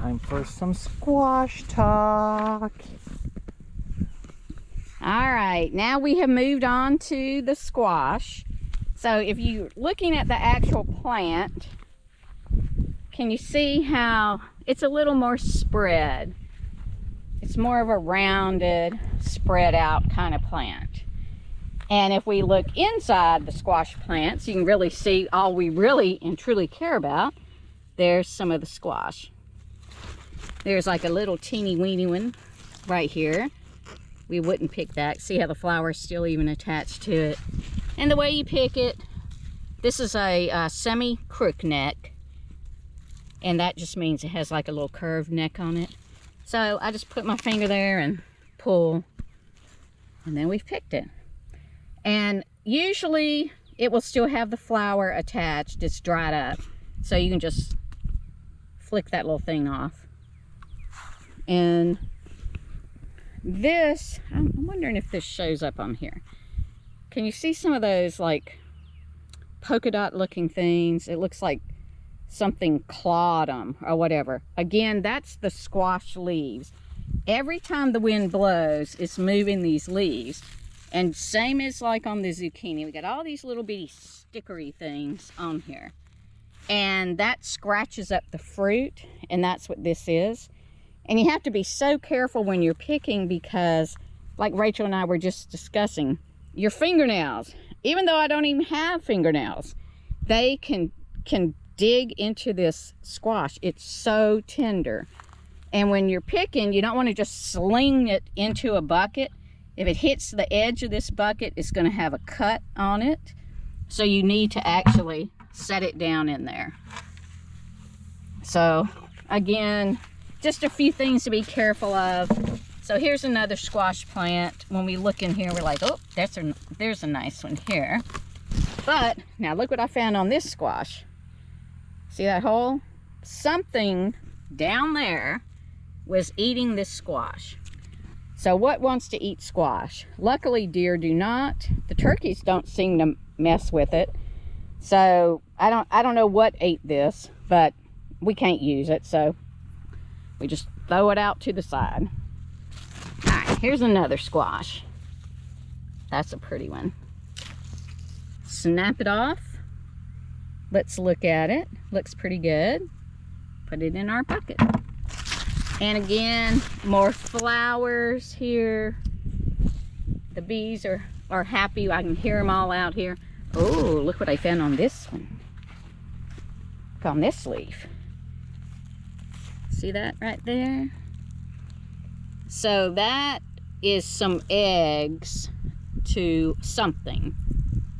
time for some squash talk. All right, now we have moved on to the squash. So if you're looking at the actual plant, can you see how it's a little more spread? It's more of a rounded, spread out kind of plant. And if we look inside the squash plants, you can really see all we really and truly care about. There's some of the squash. There's like a little teeny weeny one right here. We wouldn't pick that. See how the flower's still even attached to it. And the way you pick it, this is a semi-crook neck. And that just means it has like a little curved neck on it. So I just put my finger there and pull. And then we've picked it. And usually it will still have the flower attached. It's dried up. So you can just flick that little thing off. And this, I'm wondering if this shows up on here. Can you see some of those like polka dot looking things? It looks like something clawed them or whatever. Again, that's the squash leaves. Every time the wind blows, it's moving these leaves. And same as like on the zucchini, we got all these little bitty stickery things on here. And that scratches up the fruit, and that's what this is. And you have to be so careful when you're picking because, like Rachel and I were just discussing, your fingernails, even though I don't even have fingernails, they can dig into this squash. It's so tender. And when you're picking, you don't want to just sling it into a bucket. If it hits the edge of this bucket, it's going to have a cut on it. So you need to actually set it down in there. So again, just a few things to be careful of. So here's another squash plant. When we look in here, we're like, oh, there's a nice one here. But now look what I found on this squash. See that hole? Something down there was eating this squash. So what wants to eat squash? Luckily, deer do not. The turkeys don't seem to mess with it. So I don't know what ate this, but we can't use it, so we just throw it out to the side. All right, here's another squash. That's a pretty one. Snap it off. Let's look at it. Looks pretty good. Put it in our bucket. And again, more flowers here. The bees are happy. I can hear them all out here. Oh, look what I found on this one. Look on this leaf. See that right there? So that is some eggs to something.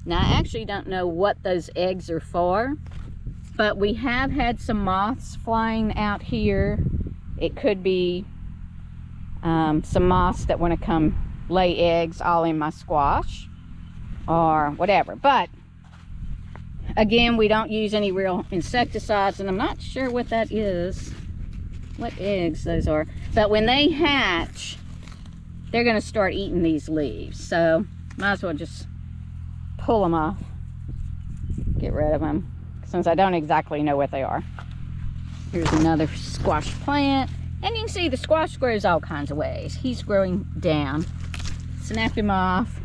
Now, I actually don't know what those eggs are for, but we have had some moths flying out here. It could be some moths that want to come lay eggs all in my squash or whatever. But again, we don't use any real insecticides, and I'm not sure what that is, what eggs those are. But when they hatch, they're going to start eating these leaves. So might as well just pull them off, get rid of them, since I don't exactly know what they are. Here's another squash plant, and you can see the squash grows all kinds of ways. He's growing down. Snap him off.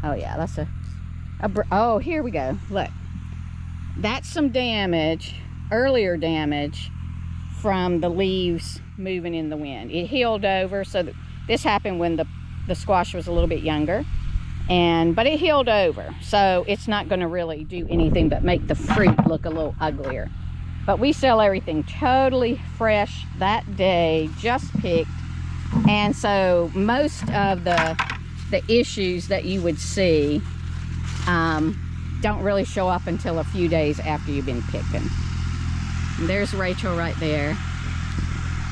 Oh yeah, that's oh, here we go. Look, that's some damage, earlier damage from the leaves moving in the wind. It healed over, so this happened when the squash was a little bit younger. But it healed over, so it's not going to really do anything but make the fruit look a little uglier. But we sell everything totally fresh that day, just picked. And so most of the issues that you would see don't really show up until a few days after you've been picking. And there's Rachel right there,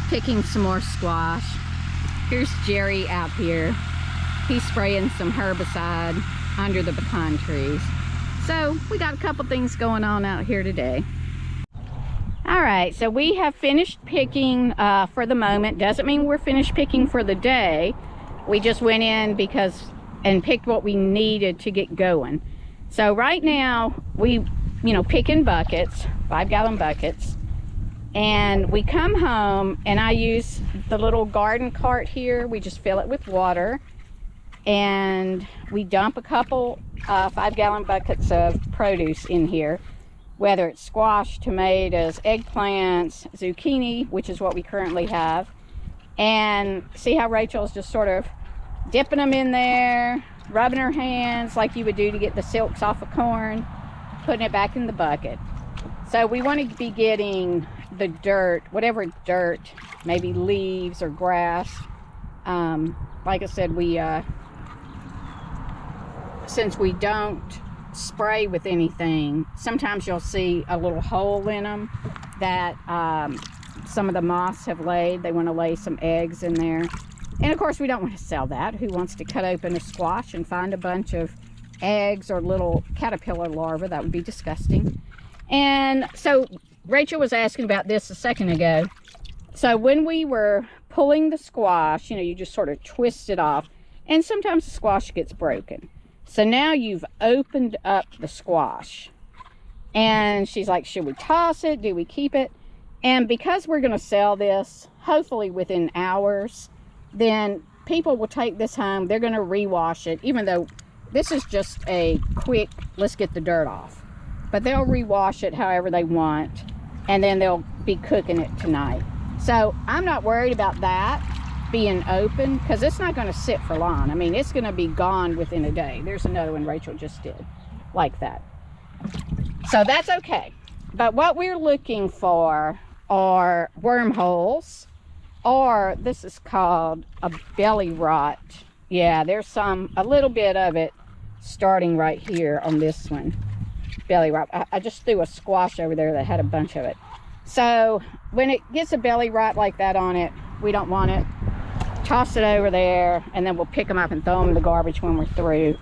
picking some more squash. Here's Jerry out here. He's spraying some herbicide under the pecan trees. So we got a couple things going on out here today. All right, so we have finished picking for the moment. Doesn't mean we're finished picking for the day. We just went in and picked what we needed to get going. So right now we, pick in buckets, 5-gallon buckets. And we come home and I use the little garden cart here. We just fill it with water and we dump a couple 5-gallon buckets of produce in here, whether it's squash, tomatoes, eggplants, zucchini, which is what we currently have. And see how Rachel's just sort of dipping them in there, rubbing her hands like you would do to get the silks off of corn, putting it back in the bucket. So we want to be getting the dirt, whatever dirt, maybe leaves or grass. Like I said, we since we don't spray with anything, sometimes you'll see a little hole in them that some of the moths have laid. They want to lay some eggs in there. And of course we don't want to sell that. Who wants to cut open a squash and find a bunch of eggs or little caterpillar larvae? That would be disgusting. And so Rachel was asking about this a second ago. So when we were pulling the squash, you know, you just sort of twist it off, and sometimes the squash gets broken. So now you've opened up the squash. And she's like, should we toss it? Do we keep it? And because we're going to sell this, hopefully within hours, then people will take this home. They're going to rewash it, even though this is just a quick, let's get the dirt off. But they'll rewash it however they want, and then they'll be cooking it tonight. So I'm not worried about that being open, because it's not going to sit for long. I mean, it's going to be gone within a day. There's another one Rachel just did like that. So that's okay. But what we're looking for are wormholes, or this is called a belly rot. Yeah, there's a little bit of it starting right here on this one. Belly rot. I just threw a squash over there that had a bunch of it. So when it gets a belly rot like that on it, we don't want it. Toss it over there, and then we'll pick them up and throw them in the garbage when we're through.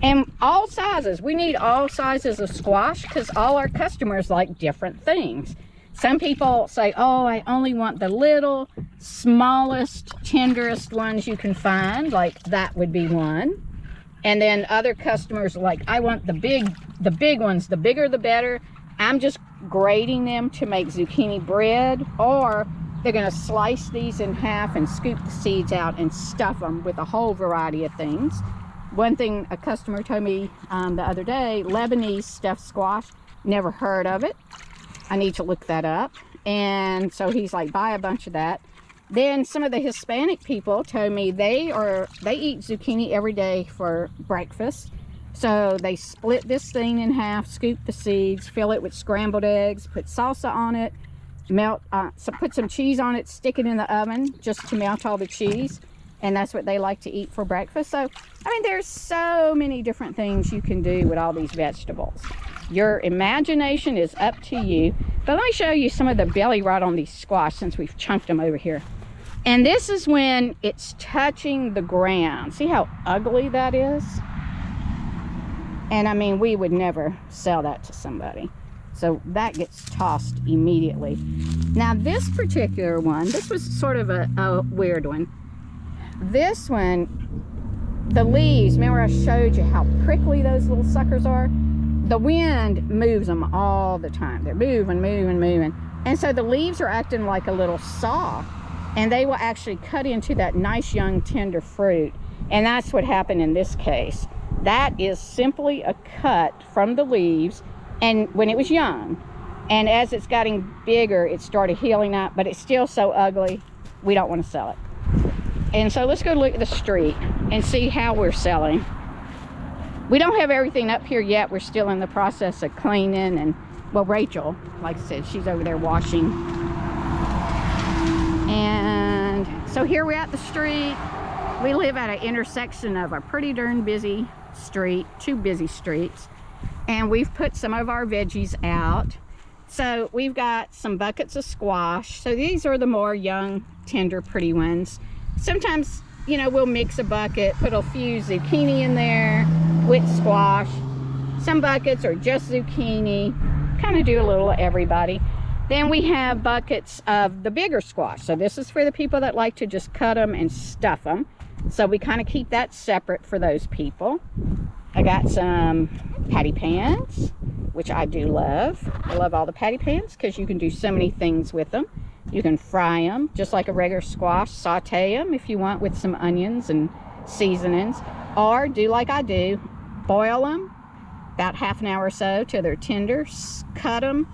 And all sizes. We need all sizes of squash because all our customers like different things. Some people say, oh, I only want the little, smallest, tenderest ones you can find. Like that would be one. And then other customers are like, I want the big ones. The bigger the better. I'm just grating them to make zucchini bread, or they're going to slice these in half and scoop the seeds out and stuff them with a whole variety of things. One thing a customer told me the other day, Lebanese stuffed squash, never heard of it. I need to look that up. And so he's like, buy a bunch of that. Then some of the Hispanic people told me they eat zucchini every day for breakfast. So they split this thing in half, scoop the seeds, fill it with scrambled eggs, put salsa on it, put some cheese on it, stick it in the oven just to melt all the cheese. And that's what they like to eat for breakfast. So, I mean, there's so many different things you can do with all these vegetables. Your imagination is up to you. But let me show you some of the belly rot on these squash since we've chunked them over here. And this is when it's touching the ground. See how ugly that is? And I mean, we would never sell that to somebody. So that gets tossed immediately. Now this particular one, this was sort of a weird one. This one, the leaves, remember I showed you how prickly those little suckers are? The wind moves them all the time. They're moving, moving, moving. And so the leaves are acting like a little saw, and they will actually cut into that nice young tender fruit. And that's what happened in this case. That is simply a cut from the leaves, and when it was young. And as it's getting bigger, it started healing up, but it's still so ugly, we don't want to sell it. And so let's go look at the street and see how we're selling. We don't have everything up here yet. We're still in the process of cleaning. And, well, Rachel, like I said, she's over there washing. And so here we're at the street. We live at an intersection of a pretty darn busy street, 2 busy streets. And we've put some of our veggies out. So we've got some buckets of squash. So these are the more young, tender, pretty ones. Sometimes, you know, we'll mix a bucket, put a few zucchini in there with squash. Some buckets are just zucchini. Kind of do a little of everybody. Then we have buckets of the bigger squash. So this is for the people that like to just cut them and stuff them. So we kind of keep that separate for those people. I got some patty pans. which I do love. I love all the patty pans because you can do so many things with them. You can fry them just like a regular squash, saute them if you want with some onions and seasonings, or do like I do, boil them about half an hour or so till they're tender, cut them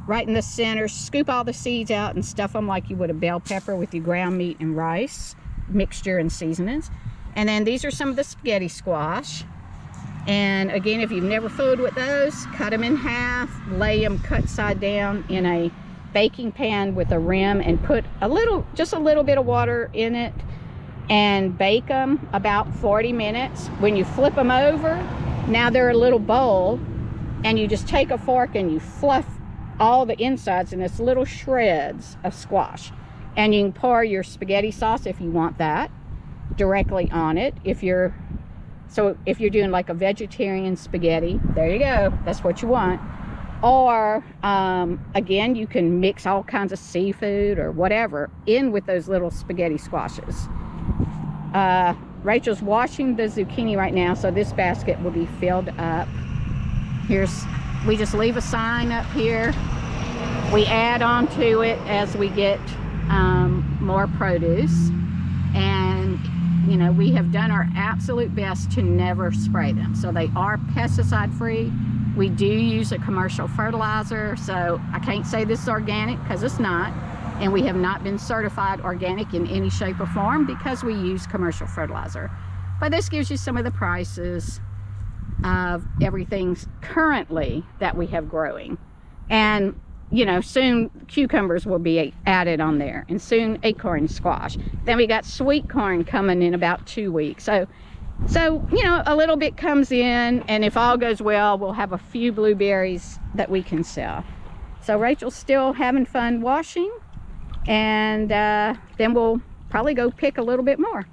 right in the center, scoop all the seeds out and stuff them like you would a bell pepper with your ground meat and rice mixture and seasonings. And then these are some of the spaghetti squash. And again, if you've never fooled with those, cut them in half, lay them cut side down in a baking pan with a rim, and put just a little bit of water in it, and bake them about 40 minutes. When you flip them over, now they're a little bowl, and you just take a fork and you fluff all the insides in this little shreds of squash. And you can pour your spaghetti sauce, if you want that, directly on it. If you're doing like a vegetarian spaghetti, there you go, that's what you want. Or again, you can mix all kinds of seafood or whatever in with those little spaghetti squashes. Rachel's washing the zucchini right now, so this basket will be filled up. We just leave a sign up here. We add on to it as we get more produce. And you know, we have done our absolute best to never spray them. So they are pesticide free. We do use a commercial fertilizer, so I can't say this is organic because it's not. And we have not been certified organic in any shape or form because we use commercial fertilizer. But this gives you some of the prices of everything currently that we have growing. And you know, soon cucumbers will be added on there, and soon acorn squash. Then we got sweet corn coming in about 2 weeks. So you know, a little bit comes in, and if all goes well, we'll have a few blueberries that we can sell. So Rachel's still having fun washing, and then we'll probably go pick a little bit more.